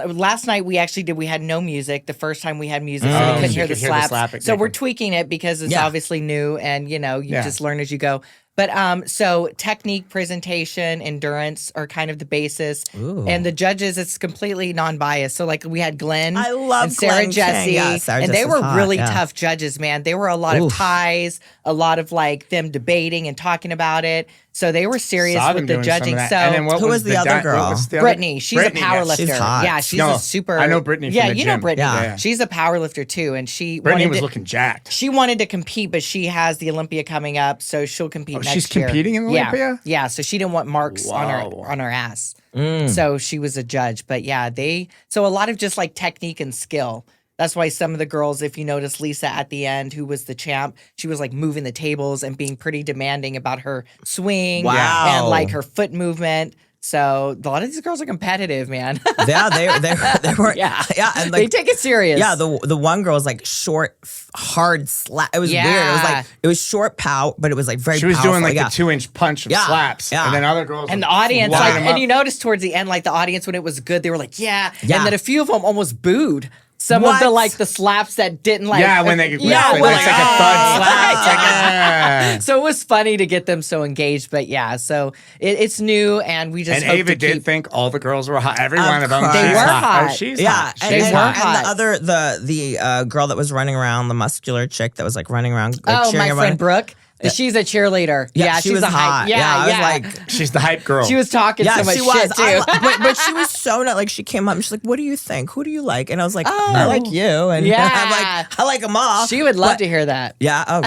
night we actually did. We had no music. The first time we had music, so we couldn't you hear the could hear the slaps. slapping. So we're tweaking it because it's obviously new, and you just learn as you go. But so technique, presentation, endurance are kind of the basis. Ooh. And the judges, it's completely non-biased. So like we had Glenn I love and Sarah Glenn Jesse, King. Yeah, Sarah and they Jesse's were hot, really yeah. tough judges, man. They were a lot of ties, a lot of like them debating and talking about it. So they were serious Saw with them the doing some of judging. that. So And then what Who was the other girl? what was the Brittany, she's Brittany, a power yes. lifter. She's hot. Yeah, she's No, a super. I know Brittany from Yeah, the you know gym. Brittany. Yeah. She's a power lifter too, and she Brittany wanted was to- looking jacked. She wanted to compete, but she has the Olympia coming up, so she'll compete next she's year. competing in Olympia? Yeah, so she didn't want marks on her ass. So she was a judge. But yeah, so a lot of just like technique and skill. That's why some of the girls, if you notice Lisa at the end, who was the champ, she was like moving the tables and being pretty demanding about her swing Wow. and like her foot movement. So a lot of these girls are competitive, man. Yeah, they were. Yeah. and They like, take it serious. yeah, the one girl was like short, hard slap. It was weird. It was Yeah. like it was short pout, but it was like very. She was powerful. doing like yeah. the 2-inch punch of Yeah. slaps. Yeah. And then other girls And would the audience, line like, them and up. you notice towards the end, like the audience, when it was good, they were like, yeah. Yeah. And then a few of them almost booed. Some of What? the slaps that didn't like. Yeah, when they yeah, when when it's like a thud slap. It's like, Yeah. So it was funny to get them so engaged, but yeah, so it's new, and we just And hope Ava to did keep. think all the girls were hot. Every Of one of them. course. They she's were hot. hot. Oh, she's Yeah, hot. and, They She's were hot. hot. and the other the girl that was running around, the muscular chick that was like running around, like, Oh, cheering my everybody. friend Brooke. She's a cheerleader. Yeah, she she's was a hot. hype. Yeah, I was like, She's the hype girl. she was talking so much she was. shit too. But she was so not like, she came up and she's like, what do you think? Who do you like? And I was like, I like you. And Yeah. I'm like, I like them all. She would love to hear that. Yeah. Oh,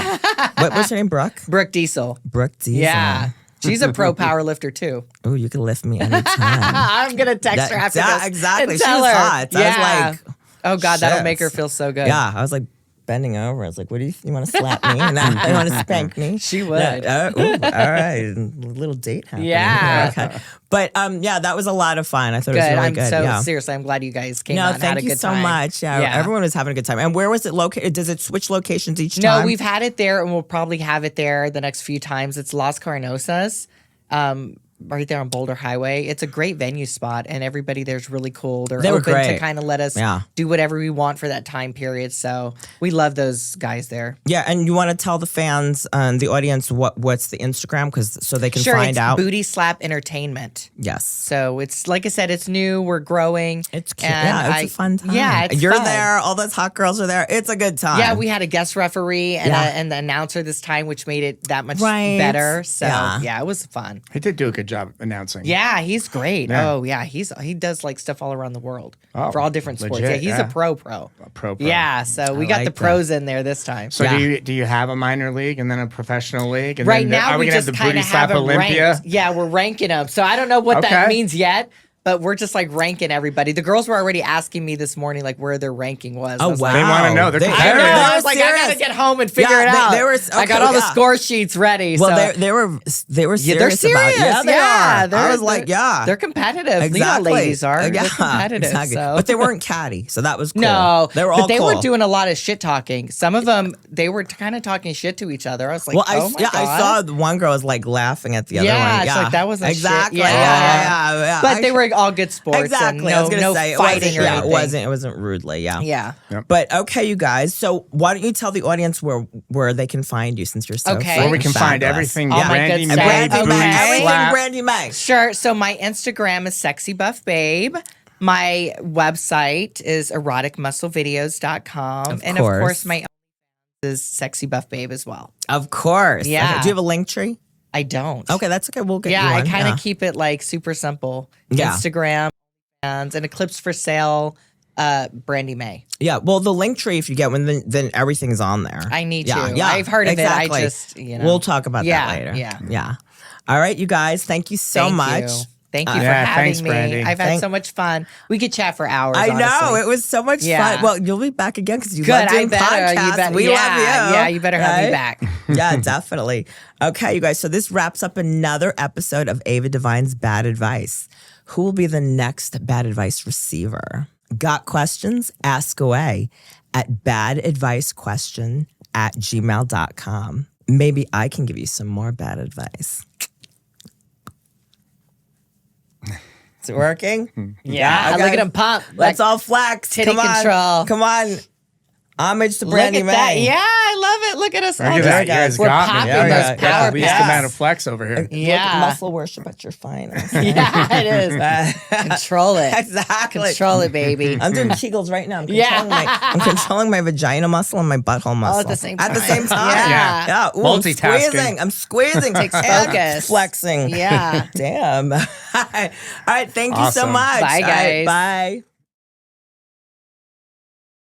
what's her name? Brooke? Brooke Diesel. Brooke Diesel. Yeah. She's a pro power lifter too. Oh, you can lift me anytime. I'm going to text her after this. Exactly. And She tell was her. hot. Yeah. I was like, oh, God, that'll make her shit. feel so good. Yeah. I was like bending over. I was like, what do you want to slap me? And you want to spank me? She would. All right. A little date happening. Yeah. Okay. But yeah, that was a lot of fun. I thought it was really good. Yeah. Seriously, I'm glad you guys came No, out and had a thank you good so time. much. Yeah, everyone was having a good time. And where was it located? Does it switch locations each time? No, we've had it there, and we'll probably have it there the next few times. It's Las Coronosas, right there on Boulder Highway. It's a great venue spot, and everybody there's really cool. They're They were open great. to kind of let us do whatever we want for that time period. So we love those guys there. Yeah, and you want to tell the fans and the audience what's the Instagram, because so they can find it's out. Booty Slap Entertainment. Yes. So it's like I said, it's new. We're growing. It's cute. And Yeah, it's a fun time. Yeah, it's You're fun. there. All those hot girls are there. It's a good time. Yeah, we had a guest referee and the announcer this time, which made it that much Right. better. So Yeah. yeah, it was fun. He did do a good job announcing. Yeah, he's great. Yeah. Oh yeah, he does like stuff all around the world Oh, for all different sports. legit, Yeah, he's yeah. a pro. Pro. Yeah, so we got like the pros in there this time. So do you have a minor league and then a professional league? And Right then now, are we we gonna just have the kind Booty of Slap have them Olympia? ranked. Yeah, we're ranking them. So I don't know what that Okay. means yet, but we're just like ranking everybody. The girls were already asking me this morning like where their ranking was. I Oh was wow. like, They wanna know. They're I competitive. know. They I were was like, I gotta serious. get home and figure Yeah, it out. they were- I got okay, all the yeah. score sheets ready. Well, so. they were serious. They're serious. About it. Yeah, they are. I was like, yeah, they're competitive. exactly. Leon ladies are. Yeah, They're competitive. exactly. So. But they weren't catty, so that was cool. No, they were all but they cool. were doing a lot of shit talking. Some of them, they were kind of talking shit to each other. I was like, Well, oh my God. I saw the one girl was like laughing at the other one. Yeah, it's like that wasn't exactly. shit. Yeah. But they were all good sports. Exactly. And I was no, gonna no say fighting or anything. it wasn't rudely. Yeah. Yeah. But okay, you guys. So why don't you tell the audience where they can find you, since you're so Okay. Where we can find fabulous. everything All my Brandi good Mae, stuff. Booty Okay. Everything Slap. Brandi Mae. Sure. So my Instagram is Sexy Buff Babe. My website is eroticmusclevideos.com. And of course, my is Sexy Buff Babe as well. Of course. Yeah. Okay. Do you have a link tree? I don't. Okay, that's okay. We'll get Yeah, you I one. kind of keep it like super simple. Yeah. Instagram and a clips for sale, Brandi Mae. Yeah, well, the link tree, if you get one, then everything's on there. I need yeah, to. Yeah, I've heard of exactly. it. I just, We'll talk about Yeah, that later. yeah. Yeah. All right, you guys, thank you so Thank much. you. Thank you for Yeah, having thanks, me. Brandi. I've had so much fun. We could chat for hours. I know. honestly. It was so much Yeah. fun. Well, you'll be back again because you Good. love doing I better. podcasts. We love you. Yeah, you better have me Right? back. Yeah, definitely. Okay, you guys. So this wraps up another episode of Ava Devine's Bad Advice. Who will be the next bad advice receiver? Got questions? Ask away at badadvicequestion@gmail.com. Maybe I can give you some more bad advice. Is it working? Yeah. Okay. Look at him pump. Let's all flex. titty Come on. control. Come on. Homage to Look Brandi at Mae. that. Yeah, I love it. Look at us. Look all at that. You just- guys We're got me. popping Yeah, those yeah, power the least packs. amount of flex over here. Yeah. Muscle worship at your finest. Yeah, it is. Control it. Exactly. Control it, baby. I'm doing Kegels right now. Yeah. I'm controlling my vagina muscle and my butthole muscle. at the same At the time. same time. Yeah. Yeah. Ooh, Multitasking. I'm squeezing. Takes and focus. flexing. Yeah. Damn. All right. Thank you so Awesome. much. Bye, All right, guys. bye.